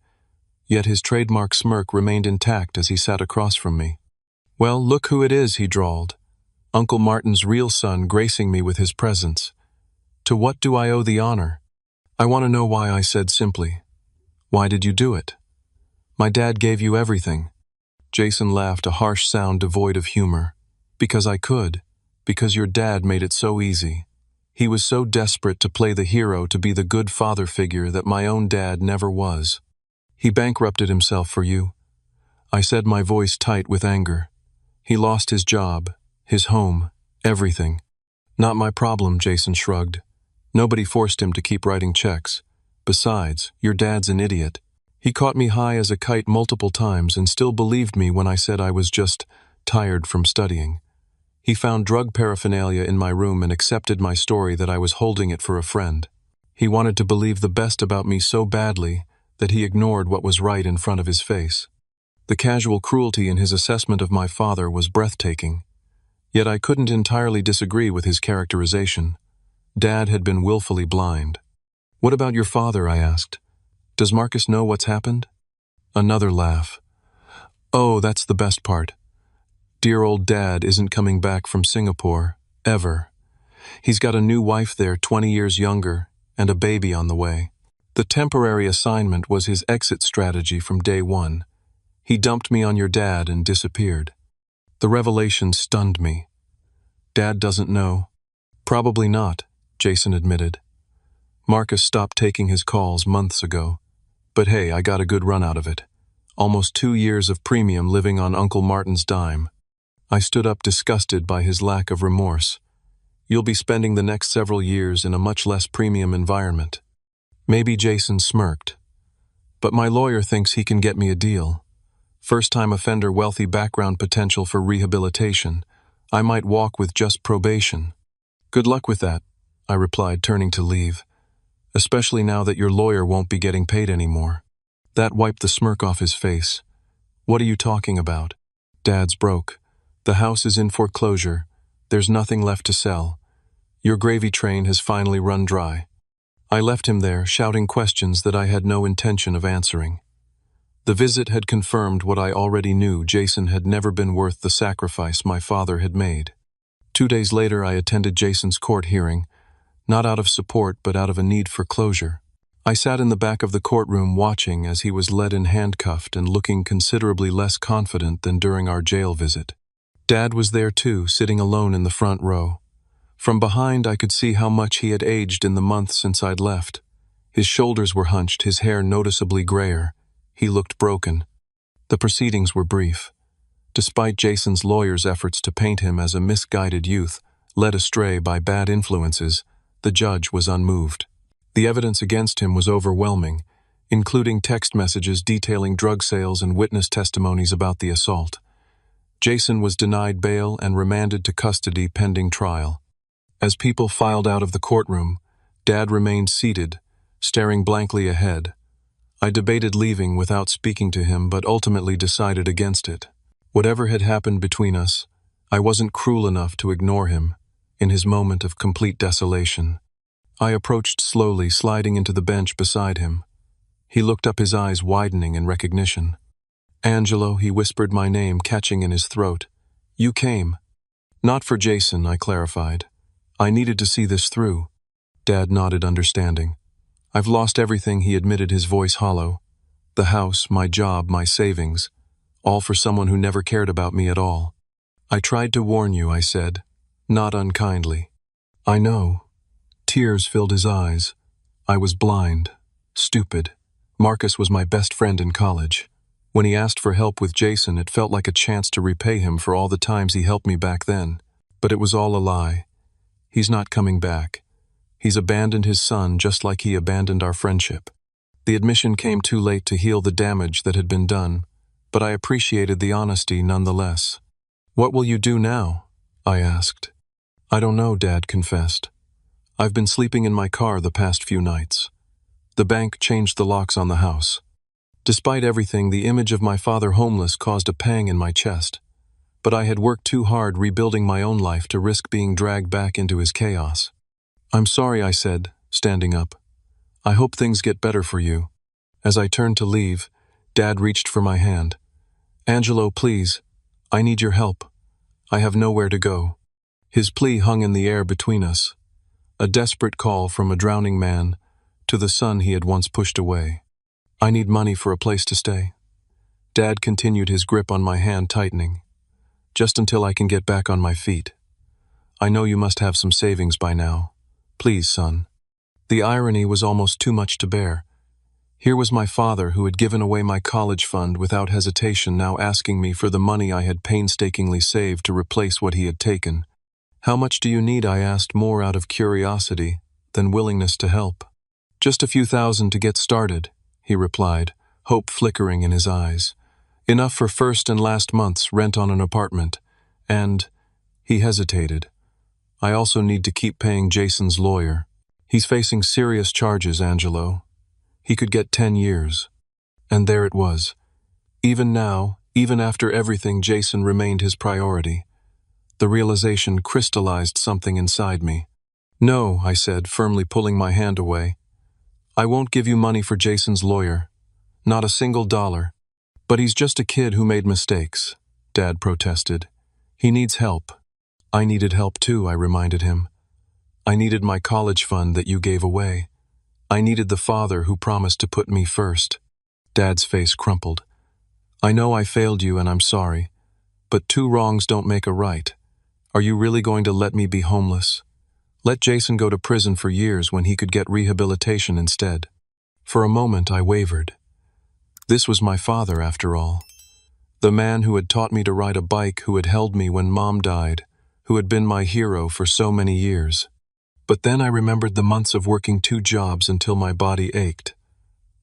Yet his trademark smirk remained intact as he sat across from me. "Well, look who it is," he drawled. "Uncle Martin's real son gracing me with his presence. To what do I owe the honor?" "I want to know why," I said simply. "Why did you do it?" "My dad gave you everything." Jason laughed, a harsh sound devoid of humor. "Because I could. Because your dad made it so easy. He was so desperate to play the hero, to be the good father figure that my own dad never was. He bankrupted himself for you." I said, my voice tight with anger. "He lost his job, his home, everything." "Not my problem," Jason shrugged. "Nobody forced him to keep writing checks. Besides, your dad's an idiot. He caught me high as a kite multiple times and still believed me when I said I was just tired from studying. He found drug paraphernalia in my room and accepted my story that I was holding it for a friend. He wanted to believe the best about me so badly that he ignored what was right in front of his face. The casual cruelty in his assessment of my father was breathtaking. Yet I couldn't entirely disagree with his characterization. Dad had been willfully blind. "What about your father?" I asked. "Does Marcus know what's happened?" Another laugh. "Oh, that's the best part. Dear old Dad isn't coming back from Singapore, ever. He's got a new wife there, 20 years younger, and a baby on the way. The temporary assignment was his exit strategy from day one. He dumped me on your dad and disappeared." The revelation stunned me. "Dad doesn't know." "Probably not," Jason admitted. "Marcus stopped taking his calls months ago. But hey, I got a good run out of it. Almost 2 years of premium living on Uncle Martin's dime." I stood up, disgusted by his lack of remorse. "You'll be spending the next several years in a much less premium environment." Maybe Jason smirked. "But my lawyer thinks he can get me a deal. First-time offender, wealthy background, potential for rehabilitation. I might walk with just probation." "Good luck with that," I replied, turning to leave. "Especially now that your lawyer won't be getting paid anymore." That wiped the smirk off his face. "What are you talking about?" "Dad's broke. The house is in foreclosure. There's nothing left to sell. Your gravy train has finally run dry." I left him there, shouting questions that I had no intention of answering. The visit had confirmed what I already knew. Jason had never been worth the sacrifice my father had made. 2 days later, I attended Jason's court hearing, not out of support but out of a need for closure. I sat in the back of the courtroom watching as he was led in handcuffed and looking considerably less confident than during our jail visit. Dad was there too, sitting alone in the front row. From behind, I could see how much he had aged in the months since I'd left. His shoulders were hunched, his hair noticeably grayer. He looked broken. The proceedings were brief. Despite Jason's lawyer's efforts to paint him as a misguided youth, led astray by bad influences, the judge was unmoved. The evidence against him was overwhelming, including text messages detailing drug sales and witness testimonies about the assault. Jason was denied bail and remanded to custody pending trial. As people filed out of the courtroom, Dad remained seated, staring blankly ahead. I debated leaving without speaking to him, but ultimately decided against it. Whatever had happened between us, I wasn't cruel enough to ignore him in his moment of complete desolation. I approached slowly, sliding into the bench beside him. He looked up, his eyes widening in recognition. "Angelo," he whispered my name, catching in his throat. "You came." "Not for Jason," I clarified. "I needed to see this through." Dad nodded, understanding. "I've lost everything," he admitted, his voice hollow. "The house, my job, my savings. All for someone who never cared about me at all." "I tried to warn you," I said, not unkindly. "I know." Tears filled his eyes. "I was blind. Stupid. Marcus was my best friend in college. When he asked for help with Jason, it felt like a chance to repay him for all the times he helped me back then. But it was all a lie. He's not coming back. He's abandoned his son just like he abandoned our friendship." The admission came too late to heal the damage that had been done, but I appreciated the honesty nonetheless. "What will you do now?" I asked. "I don't know," Dad confessed. "I've been sleeping in my car the past few nights. The bank changed the locks on the house." Despite everything, the image of my father homeless caused a pang in my chest. But I had worked too hard rebuilding my own life to risk being dragged back into his chaos. "I'm sorry," I said, standing up. "I hope things get better for you." As I turned to leave, Dad reached for my hand. "Angelo, please. I need your help. I have nowhere to go." His plea hung in the air between us. A desperate call from a drowning man to the son he had once pushed away. "I need money for a place to stay." Dad continued, his grip on my hand tightening. "Just until I can get back on my feet. I know you must have some savings by now. Please, son." The irony was almost too much to bear. Here was my father, who had given away my college fund without hesitation, now asking me for the money I had painstakingly saved to replace what he had taken. "How much do you need?" I asked, more out of curiosity than willingness to help. "Just a few thousand to get started," he replied, hope flickering in his eyes. "Enough for first and last month's rent on an apartment. And," he hesitated, "I also need to keep paying Jason's lawyer. He's facing serious charges, Angelo. He could get 10 years. And there it was. Even now, even after everything, Jason remained his priority. The realization crystallized something inside me. "No," I said, firmly pulling my hand away. "I won't give you money for Jason's lawyer. Not a single dollar." "But he's just a kid who made mistakes," Dad protested. "He needs help." "I needed help too," I reminded him. "I needed my college fund that you gave away. I needed the father who promised to put me first." Dad's face crumpled. "I know I failed you, and I'm sorry. But two wrongs don't make a right. Are you really going to let me be homeless? Let Jason go to prison for years when he could get rehabilitation instead." For a moment I wavered. This was my father, after all. The man who had taught me to ride a bike, who had held me when Mom died, who had been my hero for so many years. But then I remembered the months of working 2 jobs until my body ached.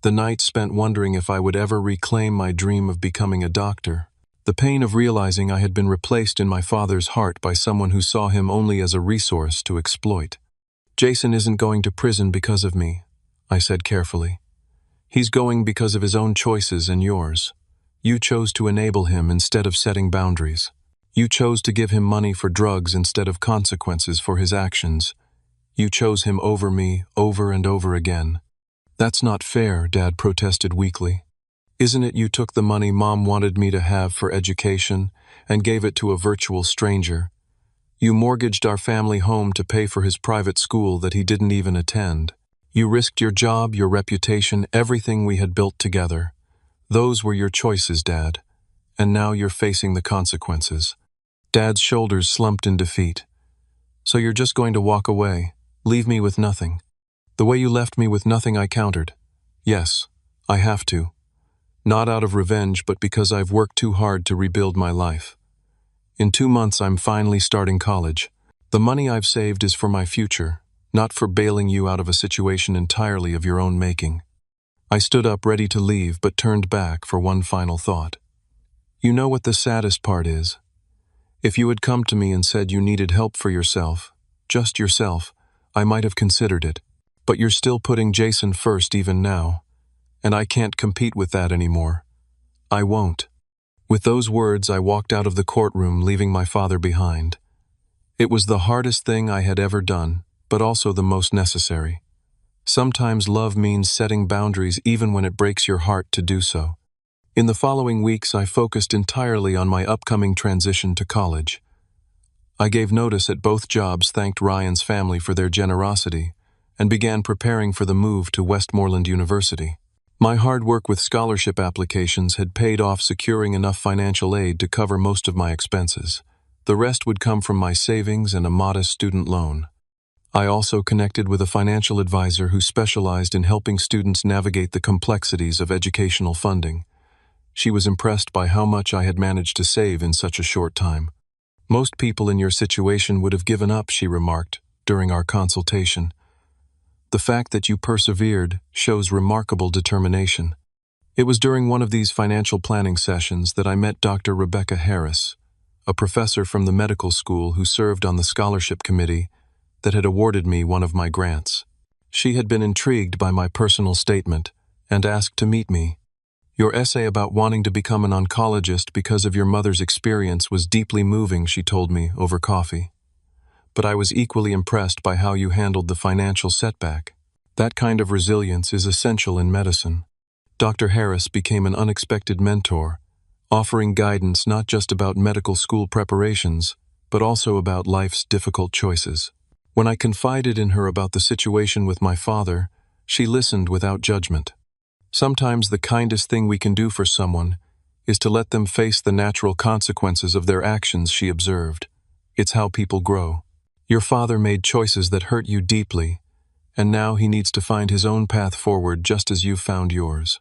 The nights spent wondering if I would ever reclaim my dream of becoming a doctor. The pain of realizing I had been replaced in my father's heart by someone who saw him only as a resource to exploit. "Jason isn't going to prison because of me," I said carefully. "He's going because of his own choices and yours. You chose to enable him instead of setting boundaries. You chose to give him money for drugs instead of consequences for his actions. You chose him over me, over and over again." "That's not fair," Dad protested weakly. "Isn't it you took the money Mom wanted me to have for education and gave it to a virtual stranger? You mortgaged our family home to pay for his private school that he didn't even attend. You risked your job, your reputation, everything we had built together. Those were your choices, Dad. And now you're facing the consequences." Dad's shoulders slumped in defeat. "So you're just going to walk away? Leave me with nothing?" "The way you left me with nothing," I countered. "Yes, I have to. Not out of revenge, but because I've worked too hard to rebuild my life. In 2 months, I'm finally starting college. The money I've saved is for my future, not for bailing you out of a situation entirely of your own making." I stood up, ready to leave, but turned back for one final thought. "You know what the saddest part is? If you had come to me and said you needed help for yourself, just yourself, I might have considered it. But you're still putting Jason first even now, and I can't compete with that anymore. I won't." With those words, I walked out of the courtroom, leaving my father behind. It was the hardest thing I had ever done, but also the most necessary. Sometimes love means setting boundaries even when it breaks your heart to do so. In the following weeks, I focused entirely on my upcoming transition to college. I gave notice at both jobs, thanked Ryan's family for their generosity, and began preparing for the move to Westmoreland University. My hard work with scholarship applications had paid off, securing enough financial aid to cover most of my expenses. The rest would come from my savings and a modest student loan. I also connected with a financial advisor who specialized in helping students navigate the complexities of educational funding. She was impressed by how much I had managed to save in such a short time. "Most people in your situation would have given up," she remarked during our consultation. "The fact that you persevered shows remarkable determination." It was during one of these financial planning sessions that I met Dr. Rebecca Harris, a professor from the medical school who served on the scholarship committee that had awarded me one of my grants. She had been intrigued by my personal statement and asked to meet me. "Your essay about wanting to become an oncologist because of your mother's experience was deeply moving," she told me over coffee. "But I was equally impressed by how you handled the financial setback. That kind of resilience is essential in medicine." Dr. Harris became an unexpected mentor, offering guidance not just about medical school preparations, but also about life's difficult choices. When I confided in her about the situation with my father, she listened without judgment. Sometimes the kindest thing we can do for someone is to let them face the natural consequences of their actions, she observed. "It's how people grow. Your father made choices that hurt you deeply, and now he needs to find his own path forward just as you've found yours."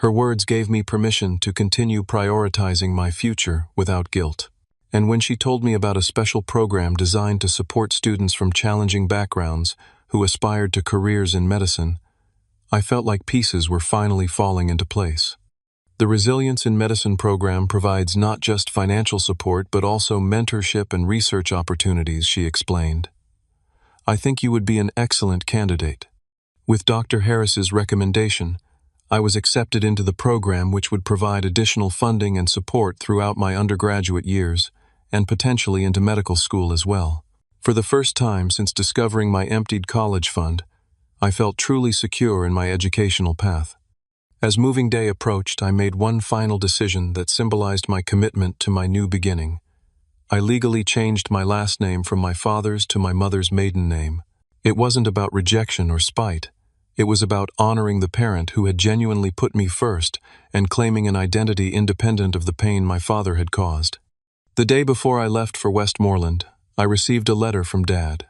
Her words gave me permission to continue prioritizing my future without guilt. And when she told me about a special program designed to support students from challenging backgrounds who aspired to careers in medicine, I felt like pieces were finally falling into place. The Resilience in Medicine program provides not just financial support but also mentorship and research opportunities, she explained. "I think you would be an excellent candidate." With Dr. Harris's recommendation, I was accepted into the program, which would provide additional funding and support throughout my undergraduate years and potentially into medical school as well. For the first time since discovering my emptied college fund, I felt truly secure in my educational path. As moving day approached, I made one final decision that symbolized my commitment to my new beginning. I legally changed my last name from my father's to my mother's maiden name. It wasn't about rejection or spite. It was about honoring the parent who had genuinely put me first and claiming an identity independent of the pain my father had caused. The day before I left for Westmoreland, I received a letter from Dad.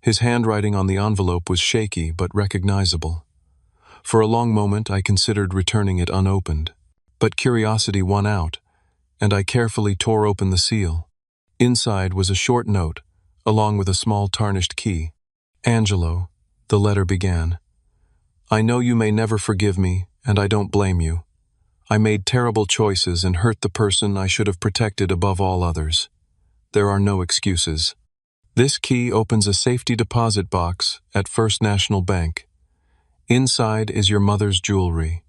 His handwriting on the envelope was shaky but recognizable. For a long moment, I considered returning it unopened. But curiosity won out, and I carefully tore open the seal. Inside was a short note, along with a small tarnished key. "Angelo," the letter began, "I know you may never forgive me, and I don't blame you. I made terrible choices and hurt the person I should have protected above all others. There are no excuses. This key opens a safety deposit box at First National Bank. Inside is your mother's jewelry.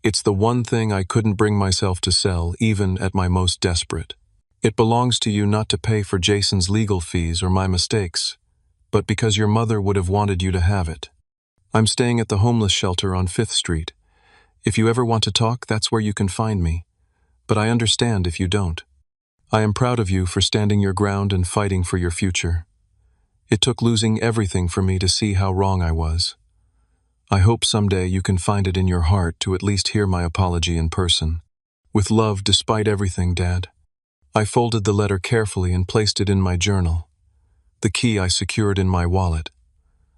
It's the one thing I couldn't bring myself to sell, even at my most desperate. It belongs to you not to pay for Jason's legal fees or my mistakes, but because your mother would have wanted you to have it. I'm staying at the homeless shelter on 5th Street. If you ever want to talk, that's where you can find me. But I understand if you don't. I am proud of you for standing your ground and fighting for your future. It took losing everything for me to see how wrong I was. I hope someday you can find it in your heart to at least hear my apology in person. With love, despite everything, Dad." I folded the letter carefully and placed it in my journal. The key I secured in my wallet.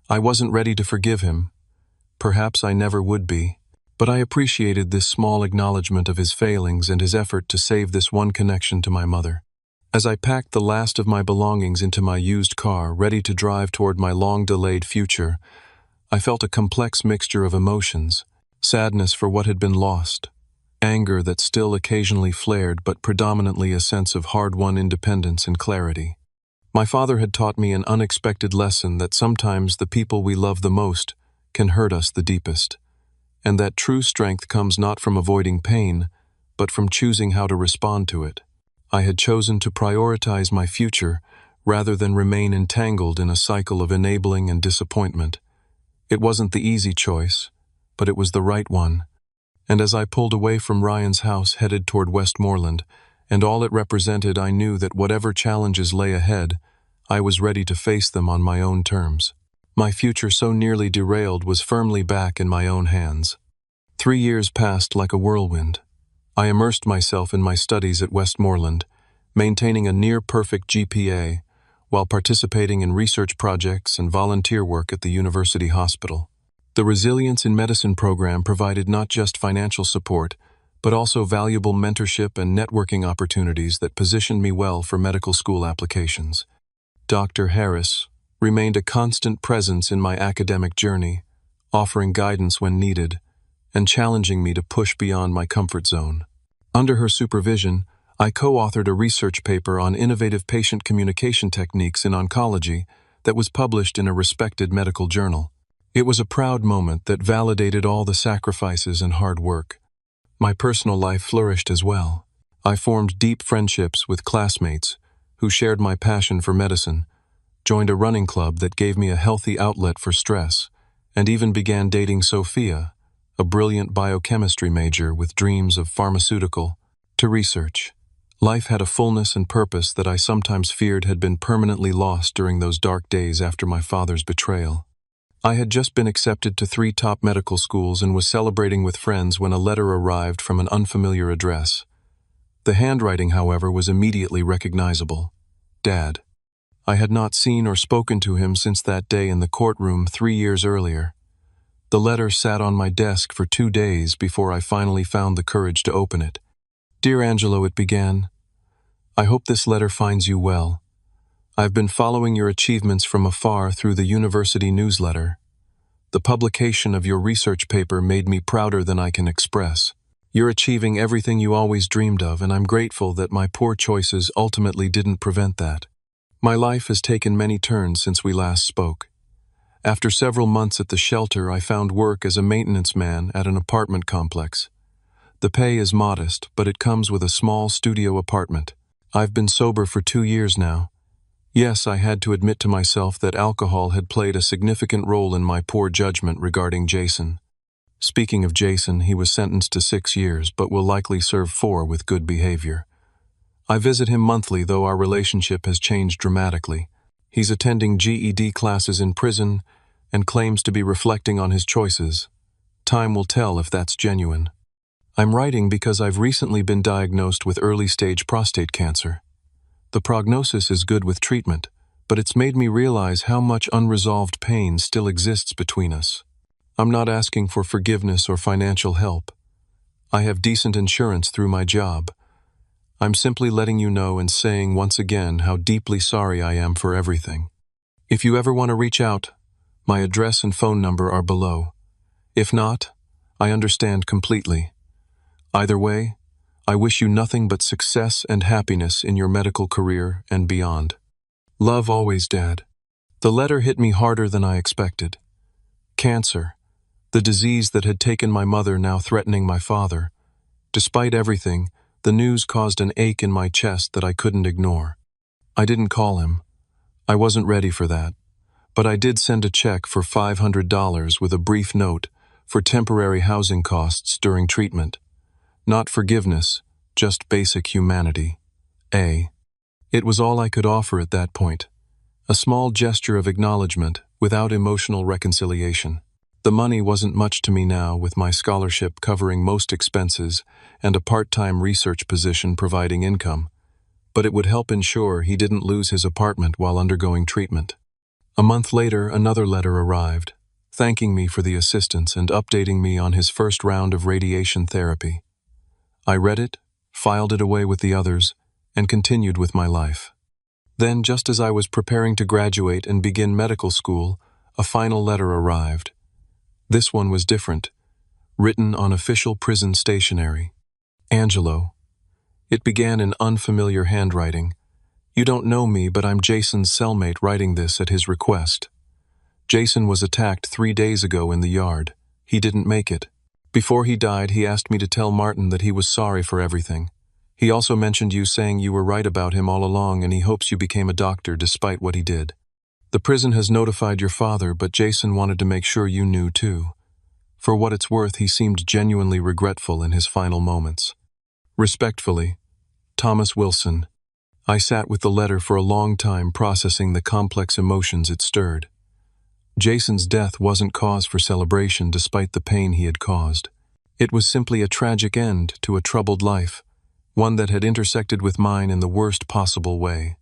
I wasn't ready to forgive him. Perhaps I never would be. But I appreciated this small acknowledgement of his failings and his effort to save this one connection to my mother. As I packed the last of my belongings into my used car, ready to drive toward my long-delayed future, I felt a complex mixture of emotions: sadness for what had been lost, anger that still occasionally flared, but predominantly a sense of hard-won independence and clarity. My father had taught me an unexpected lesson that sometimes the people we love the most can hurt us the deepest, and that true strength comes not from avoiding pain, but from choosing how to respond to it. I had chosen to prioritize my future rather than remain entangled in a cycle of enabling and disappointment, It wasn't the easy choice, but it was the right one. And as I pulled away from Ryan's house headed toward Westmoreland, and all it represented, I knew that whatever challenges lay ahead, I was ready to face them on my own terms. My future, so nearly derailed, was firmly back in my own hands. 3 years passed like a whirlwind. I immersed myself in my studies at Westmoreland, maintaining a near-perfect GPA, while participating in research projects and volunteer work at the university hospital. The Resilience in Medicine program provided not just financial support, but also valuable mentorship and networking opportunities that positioned me well for medical school applications. Dr. Harris remained a constant presence in my academic journey, offering guidance when needed, and challenging me to push beyond my comfort zone. Under her supervision, I co-authored a research paper on innovative patient communication techniques in oncology that was published in a respected medical journal. It was a proud moment that validated all the sacrifices and hard work. My personal life flourished as well. I formed deep friendships with classmates who shared my passion for medicine, joined a running club that gave me a healthy outlet for stress, and even began dating Sophia, a brilliant biochemistry major with dreams of pharmaceutical to research. Life had a fullness and purpose that I sometimes feared had been permanently lost during those dark days after my father's betrayal. I had just been accepted to 3 top medical schools and was celebrating with friends when a letter arrived from an unfamiliar address. The handwriting, however, was immediately recognizable. Dad. I had not seen or spoken to him since that day in the courtroom 3 years earlier. The letter sat on my desk for 2 days before I finally found the courage to open it. Dear Angelo, it began. I hope this letter finds you well. I've been following your achievements from afar through the university newsletter. The publication of your research paper made me prouder than I can express. You're achieving everything you always dreamed of, and I'm grateful that my poor choices ultimately didn't prevent that. My life has taken many turns since we last spoke. After several months at the shelter, I found work as a maintenance man at an apartment complex. The pay is modest, but it comes with a small studio apartment. I've been sober for 2 years now. Yes, I had to admit to myself that alcohol had played a significant role in my poor judgment regarding Jason. Speaking of Jason, he was sentenced to 6 years, but will likely serve 4 with good behavior. I visit him monthly, though our relationship has changed dramatically. He's attending GED classes in prison and claims to be reflecting on his choices. Time will tell if that's genuine. I'm writing because I've recently been diagnosed with early-stage prostate cancer. The prognosis is good with treatment, but it's made me realize how much unresolved pain still exists between us. I'm not asking for forgiveness or financial help. I have decent insurance through my job. I'm simply letting you know and saying once again how deeply sorry I am for everything. If you ever want to reach out, my address and phone number are below. If not, I understand completely. Either way, I wish you nothing but success and happiness in your medical career and beyond. Love always, Dad. The letter hit me harder than I expected. Cancer, the disease that had taken my mother, now threatening my father. Despite everything, the news caused an ache in my chest that I couldn't ignore. I didn't call him. I wasn't ready for that. But I did send a check for $500 with a brief note for temporary housing costs during treatment. Not forgiveness, just basic humanity. It was all I could offer at that point. A small gesture of acknowledgement without emotional reconciliation. The money wasn't much to me now, with my scholarship covering most expenses and a part-time research position providing income, but it would help ensure he didn't lose his apartment while undergoing treatment. A month later, another letter arrived, thanking me for the assistance and updating me on his first round of radiation therapy. I read it, filed it away with the others, and continued with my life. Then, just as I was preparing to graduate and begin medical school, a final letter arrived. This one was different, written on official prison stationery. Angelo. It began in unfamiliar handwriting. You don't know me, but I'm Jason's cellmate writing this at his request. Jason was attacked 3 days ago in the yard. He didn't make it. Before he died, he asked me to tell Martin that he was sorry for everything. He also mentioned you, saying you were right about him all along, and he hopes you became a doctor despite what he did. The prison has notified your father, but Jason wanted to make sure you knew too. For what it's worth, he seemed genuinely regretful in his final moments. Respectfully, Thomas Wilson. I sat with the letter for a long time, processing the complex emotions it stirred. Jason's death wasn't cause for celebration despite the pain he had caused. It was simply a tragic end to a troubled life, one that had intersected with mine in the worst possible way.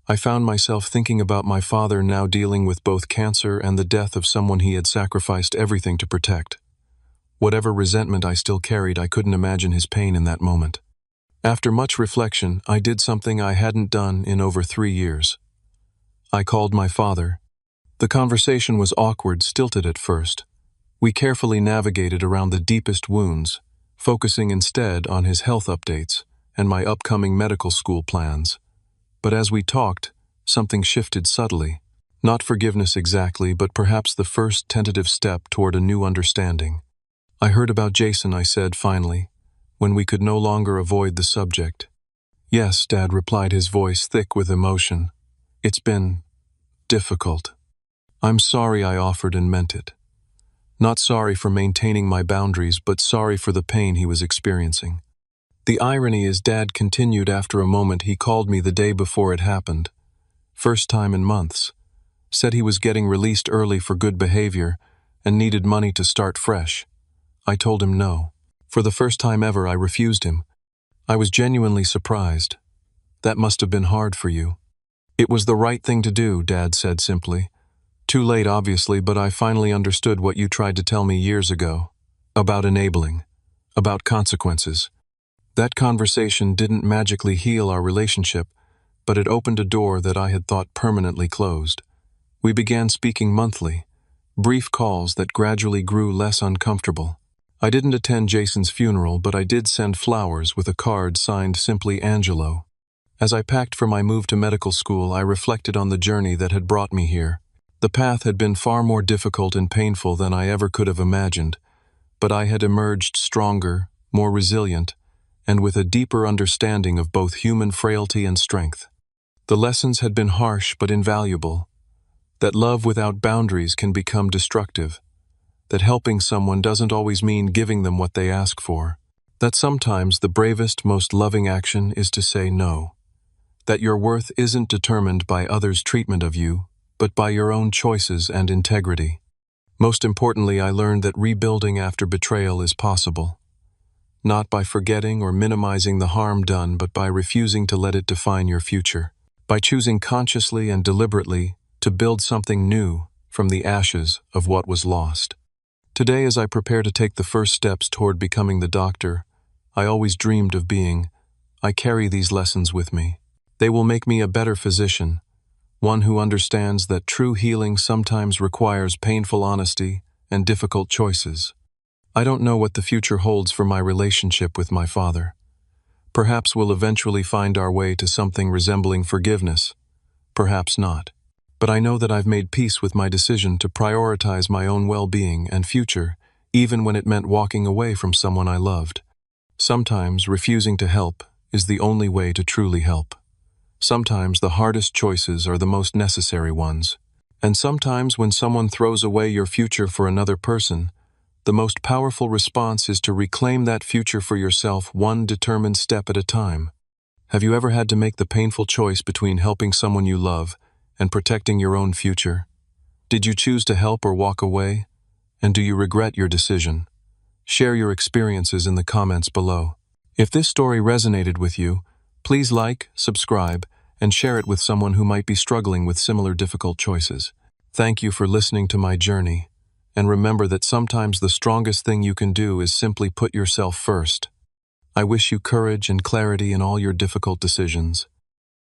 I found myself thinking about my father now dealing with both cancer and the death of someone he had sacrificed everything to protect. Whatever resentment I still carried, I couldn't imagine his pain in that moment. After much reflection, I did something I hadn't done in over 3 years. I called my father. The conversation was awkward, stilted at first. We carefully navigated around the deepest wounds, focusing instead on his health updates and my upcoming medical school plans. But as we talked, something shifted subtly. Not forgiveness exactly, but perhaps the first tentative step toward a new understanding. I heard about Jason, I said finally, when we could no longer avoid the subject. Yes, Dad replied, his voice thick with emotion. It's been difficult. I'm sorry I offered and meant it. Not sorry for maintaining my boundaries, but sorry for the pain he was experiencing. The irony is, Dad continued after a moment, he called me the day before it happened. First time in months. Said he was getting released early for good behavior and needed money to start fresh. I told him no. For the first time ever, I refused him. I was genuinely surprised. That must have been hard for you. It was the right thing to do, Dad said simply. Too late, obviously, but I finally understood what you tried to tell me years ago. About enabling. About consequences. That conversation didn't magically heal our relationship, but it opened a door that I had thought permanently closed. We began speaking monthly, brief calls that gradually grew less uncomfortable. I didn't attend Jason's funeral, but I did send flowers with a card signed simply Angelo. As I packed for my move to medical school, I reflected on the journey that had brought me here. The path had been far more difficult and painful than I ever could have imagined, but I had emerged stronger, more resilient, and with a deeper understanding of both human frailty and strength. The lessons had been harsh but invaluable. That love without boundaries can become destructive. That helping someone doesn't always mean giving them what they ask for. That sometimes the bravest, most loving action is to say no. That your worth isn't determined by others' treatment of you, but by your own choices and integrity. Most importantly, I learned that rebuilding after betrayal is possible. Not by forgetting or minimizing the harm done, but by refusing to let it define your future. By choosing consciously and deliberately to build something new from the ashes of what was lost. Today, as I prepare to take the first steps toward becoming the doctor I always dreamed of being, I carry these lessons with me. They will make me a better physician, one who understands that true healing sometimes requires painful honesty and difficult choices. I don't know what the future holds for my relationship with my father. Perhaps we'll eventually find our way to something resembling forgiveness. Perhaps not. But I know that I've made peace with my decision to prioritize my own well-being and future, even when it meant walking away from someone I loved. Sometimes refusing to help is the only way to truly help. Sometimes the hardest choices are the most necessary ones. And sometimes when someone throws away your future for another person, the most powerful response is to reclaim that future for yourself, one determined step at a time. Have you ever had to make the painful choice between helping someone you love and protecting your own future? Did you choose to help or walk away? And do you regret your decision? Share your experiences in the comments below. If this story resonated with you, please like, subscribe, and share it with someone who might be struggling with similar difficult choices. Thank you for listening to my journey, and remember that sometimes the strongest thing you can do is simply put yourself first. I wish you courage and clarity in all your difficult decisions.